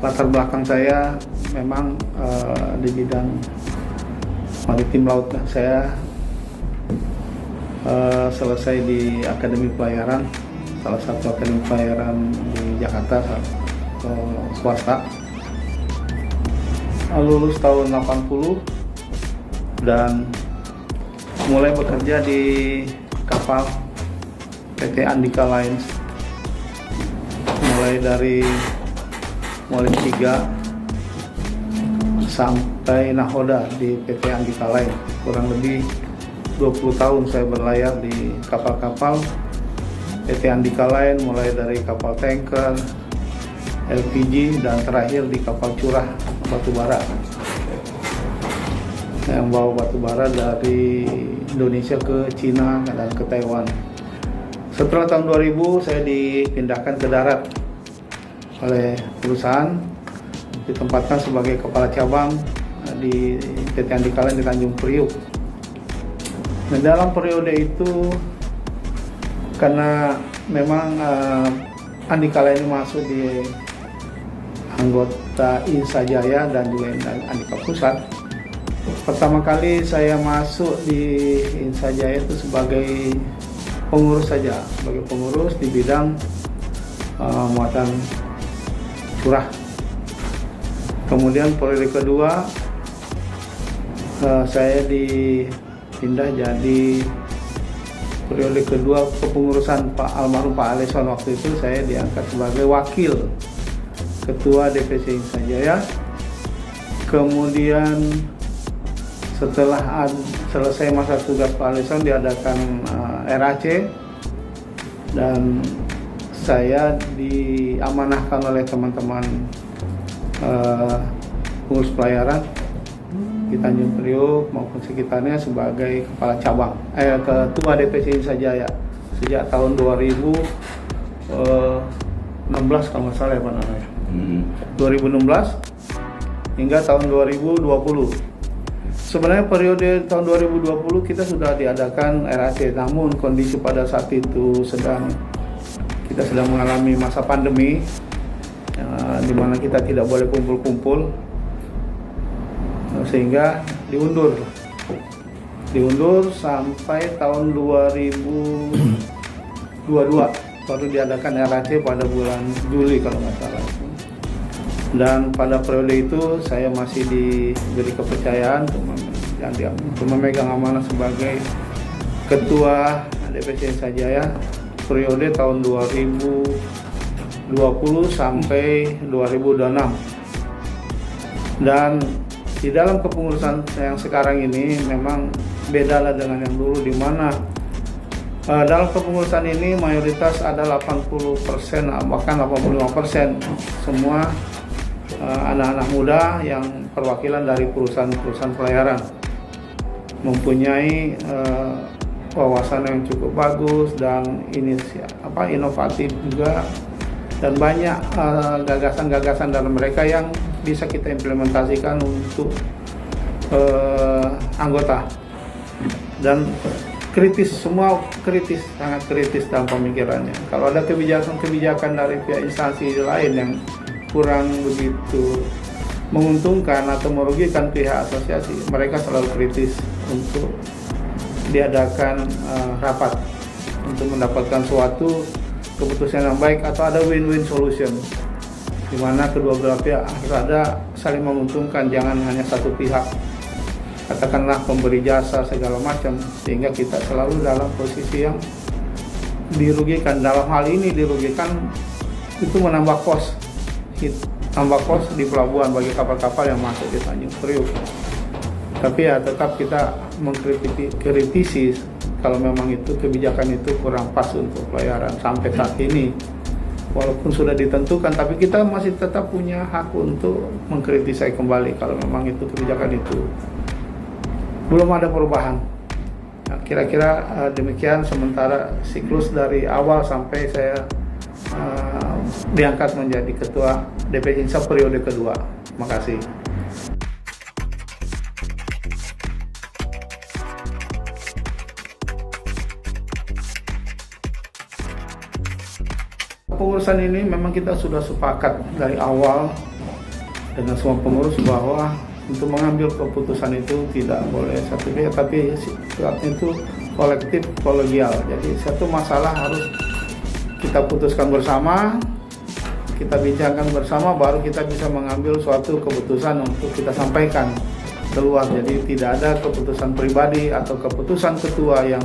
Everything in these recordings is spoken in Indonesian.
latar belakang saya memang di bidang maritim laut. Saya selesai di Akademi Pelayaran, salah satu akademi pelayaran di Jakarta, swasta. Lulus tahun 80 dan mulai bekerja di kapal PT Andika Lines mulai dari Molen 3 sampai Nahoda di PT Andika Line. Kurang lebih 20 tahun saya berlayar di kapal-kapal PT Andika Line, mulai dari kapal tanker, LPG, dan terakhir di kapal curah batubara yang bawa batubara dari Indonesia ke Cina dan ke Taiwan. Setelah tahun 2000 saya dipindahkan ke darat oleh perusahaan, ditempatkan sebagai kepala cabang di PT Andika Line di Tanjung Priuk. Nah, dalam periode itu karena memang Andika Line masuk di anggota Insa Jaya dan juga Andika Pusat. Pertama kali saya masuk di Insa Jaya itu sebagai pengurus saja, sebagai pengurus di bidang muatan curah. Kemudian periode kedua saya dipindah jadi periode kedua kepengurusan almarhum Pak Aleson. Waktu itu saya diangkat sebagai wakil ketua DPC Insa Jaya. Kemudian setelah selesai masa tugas Pak Aleson diadakan RAC dan saya diamanahkan oleh teman-teman pengurus pelayaran di Tanjung Priuk maupun sekitarnya sebagai kepala cabang, ketua DPC Insa Jaya sejak tahun 2016 kalau nggak salah ya Pak Nana ya. 2016 hingga tahun 2020. Sebenarnya periode tahun 2020 kita sudah diadakan RAC, namun kondisi pada saat itu kita sedang mengalami masa pandemi, di mana kita tidak boleh kumpul-kumpul, sehingga diundur sampai tahun 2022 baru diadakan RAC pada bulan Juli kalau nggak salah. Dan pada periode itu saya masih diberi kepercayaan untuk memegang amanah sebagai ketua DPC Insa Jaya periode tahun 2020 sampai 2026. Dan di dalam kepengurusan yang sekarang ini memang bedalah dengan yang dulu, di mana dalam kepengurusan ini mayoritas ada 80%, bahkan 85% semua anak-anak muda yang perwakilan dari perusahaan-perusahaan pelayaran, mempunyai wawasan yang cukup bagus dan inovatif juga, dan banyak gagasan-gagasan dalam mereka yang bisa kita implementasikan untuk anggota. Dan sangat kritis dalam pemikirannya. Kalau ada kebijakan dari pihak instansi lain yang kurang begitu menguntungkan atau merugikan pihak asosiasi, mereka selalu kritis untuk diadakan rapat untuk mendapatkan suatu keputusan yang baik atau ada win-win solution, di mana kedua belah pihak harus ada saling menguntungkan, jangan hanya satu pihak katakanlah pemberi jasa segala macam, sehingga kita selalu dalam posisi yang dirugikan. Dalam hal ini dirugikan itu menambah kos di pelabuhan bagi kapal-kapal yang masuk di Tanjung Priok. Tapi ya tetap kita mengkritisi kalau memang itu kebijakan itu kurang pas untuk pelayaran sampai saat ini. Walaupun sudah ditentukan, tapi kita masih tetap punya hak untuk mengkritisi kembali kalau memang itu kebijakan itu belum ada perubahan. Nah, kira-kira demikian sementara siklus dari awal sampai saya diangkat menjadi ketua DPC Insa periode kedua. Terima kasih. Pengurusan ini memang kita sudah sepakat dari awal dengan semua pengurus bahwa untuk mengambil keputusan itu tidak boleh satu pihak, tapi sifatnya itu kolektif kolegial. Jadi satu masalah harus kita putuskan bersama, kita bincangkan bersama, baru kita bisa mengambil suatu keputusan untuk kita sampaikan keluar. Jadi tidak ada keputusan pribadi atau keputusan ketua yang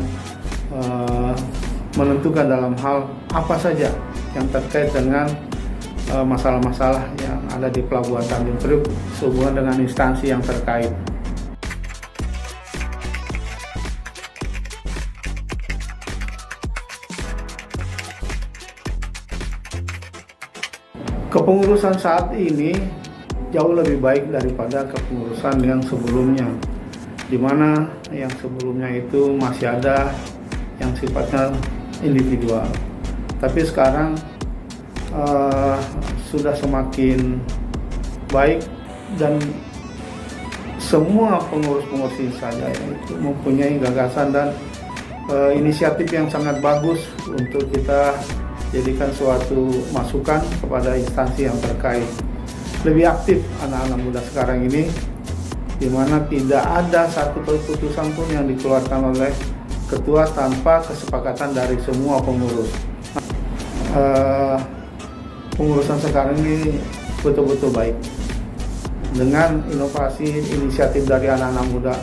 menentukan dalam hal apa saja yang terkait dengan masalah-masalah yang ada di Pelabuhan Tanjung Priok sehubungan dengan instansi yang terkait. Kepengurusan saat ini jauh lebih baik daripada kepengurusan yang sebelumnya, di mana yang sebelumnya itu masih ada yang sifatnya individual. Tapi sekarang sudah semakin baik dan semua pengurus-pengurus Insajaya itu mempunyai gagasan dan inisiatif yang sangat bagus untuk kita jadikan suatu masukan kepada instansi yang terkait. Lebih aktif anak-anak muda sekarang ini, di mana tidak ada satu keputusan pun yang dikeluarkan oleh ketua tanpa kesepakatan dari semua pengurus. Pengurusan sekarang ini betul-betul baik dengan inovasi inisiatif dari anak-anak muda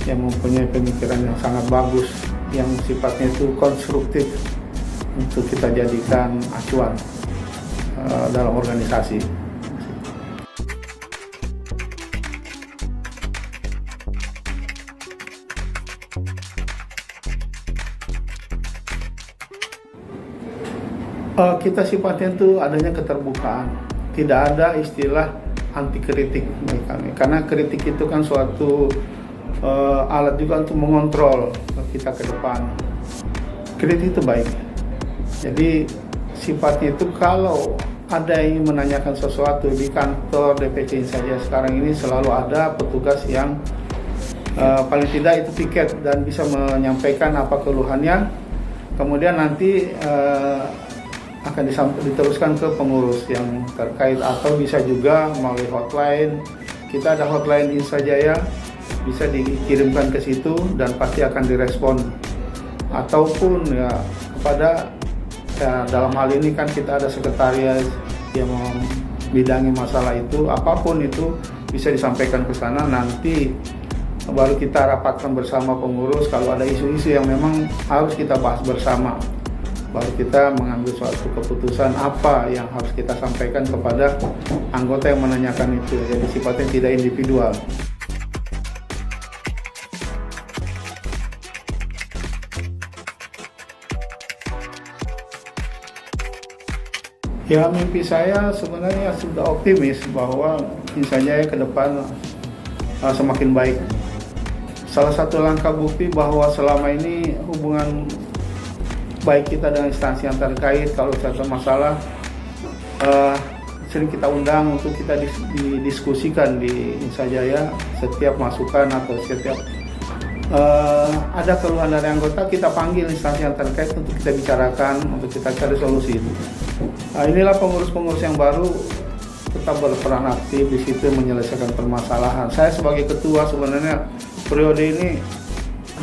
yang mempunyai pemikiran yang sangat bagus, yang sifatnya itu konstruktif untuk kita jadikan acuan dalam organisasi. Kita sifatnya itu adanya keterbukaan, tidak ada istilah anti kritik kami, karena kritik itu kan suatu alat juga untuk mengontrol kita ke depan. Kritik itu baik, jadi sifatnya itu kalau ada yang menanyakan sesuatu di kantor DPC saja sekarang ini selalu ada petugas yang paling tidak itu piket dan bisa menyampaikan apa keluhannya, kemudian nanti akan diteruskan ke pengurus yang terkait, atau bisa juga melalui hotline. Kita ada hotline Insajaya, bisa dikirimkan ke situ dan pasti akan direspon. Ataupun ya kepada dalam hal ini kan kita ada sekretariat yang membidangi masalah itu, apapun itu bisa disampaikan ke sana, nanti baru kita rapatkan bersama pengurus. Kalau ada isu-isu yang memang harus kita bahas bersama, baru kita mengambil suatu keputusan apa yang harus kita sampaikan kepada anggota yang menanyakan itu. Jadi sifatnya tidak individual. Ya, mimpi saya sebenarnya sudah optimis bahwa Insajaya ke depan semakin baik. Salah satu langkah bukti bahwa selama ini hubungan baik kita dengan instansi yang terkait, kalau satu masalah sering kita undang untuk kita didiskusikan di Insajaya. Setiap masukan atau setiap ada keluhan dari anggota, kita panggil instansi yang terkait untuk kita bicarakan, untuk kita cari solusi itu. Inilah pengurus-pengurus yang baru tetap berperan aktif di situ menyelesaikan permasalahan. Saya sebagai ketua sebenarnya periode ini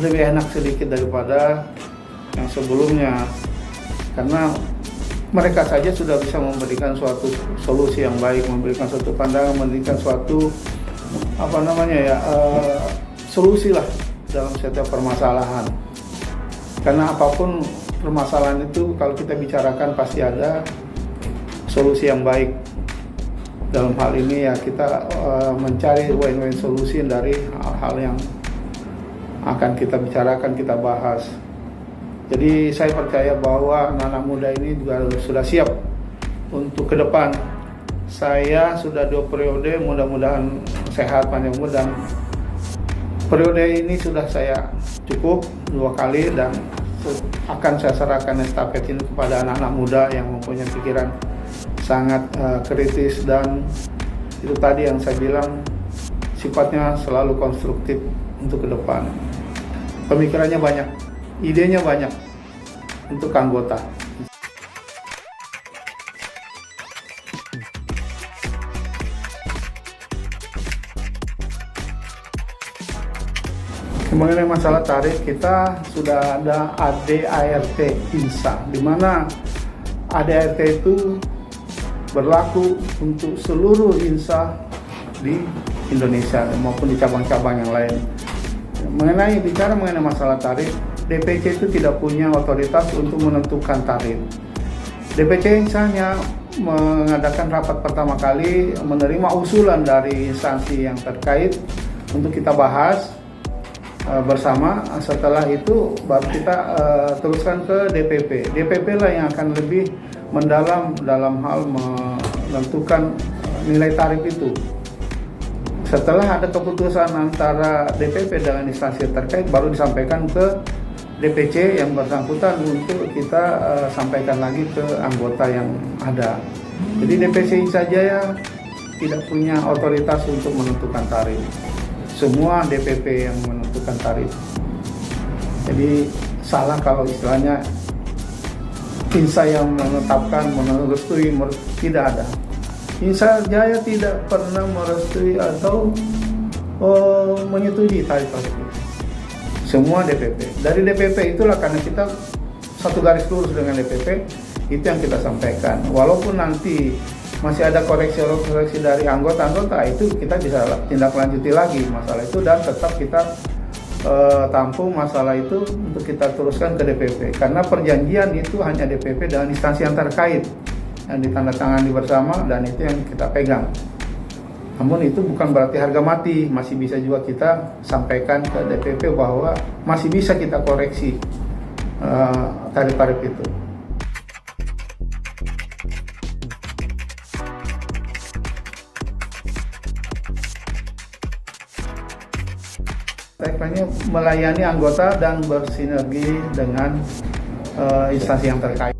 lebih enak sedikit daripada yang sebelumnya, karena mereka saja sudah bisa memberikan suatu solusi yang baik, memberikan suatu pandangan, memberikan suatu solusi lah dalam setiap permasalahan. Karena apapun permasalahan itu kalau kita bicarakan pasti ada solusi yang baik. Dalam hal ini ya kita mencari win-win solusi dari hal-hal yang akan kita bicarakan, kita bahas. Jadi saya percaya bahwa anak-anak muda ini juga sudah siap untuk ke depan. Saya sudah 2 periode, mudah-mudahan sehat, panjang umur, dan periode ini sudah saya cukup 2 kali, dan akan saya serahkan estafet ini kepada anak-anak muda yang mempunyai pikiran sangat kritis, dan itu tadi yang saya bilang sifatnya selalu konstruktif untuk ke depan. Pemikirannya banyak, idenya banyak untuk anggota. Mengenai masalah tarif, kita sudah ada ADART INSA, di mana ADART itu berlaku untuk seluruh INSA di Indonesia maupun di cabang-cabang yang lain. Bicara mengenai masalah tarif, DPC itu tidak punya otoritas untuk menentukan tarif. DPC hanya mengadakan rapat pertama kali, menerima usulan dari instansi yang terkait untuk kita bahas bersama. Setelah itu baru kita teruskan ke DPP. DPP lah yang akan lebih mendalam dalam hal menentukan nilai tarif itu. Setelah ada keputusan antara DPP dengan instansi terkait, baru disampaikan ke DPC yang bersangkutan untuk kita sampaikan lagi ke anggota yang ada. Jadi DPC saja ya tidak punya otoritas untuk menentukan tarif. Semua DPP yang menentukan tarif. Jadi salah kalau istilahnya INSA yang menetapkan, merestui, tidak ada. INSA Jaya tidak pernah merestui atau menyetujui tarif itu. Semua DPP. Dari DPP itulah, karena kita satu garis lurus dengan DPP, itu yang kita sampaikan. Walaupun nanti masih ada koreksi dari anggota-anggota, itu kita bisa tindak lanjuti lagi masalah itu, dan tetap kita tampung masalah itu untuk kita teruskan ke DPP. Karena perjanjian itu hanya DPP dengan instansi yang terkait yang ditandatangani bersama, dan itu yang kita pegang. Namun itu bukan berarti harga mati, masih bisa juga kita sampaikan ke DPP bahwa masih bisa kita koreksi tarif-tarif itu. Tekniknya melayani anggota dan bersinergi dengan instansi yang terkait.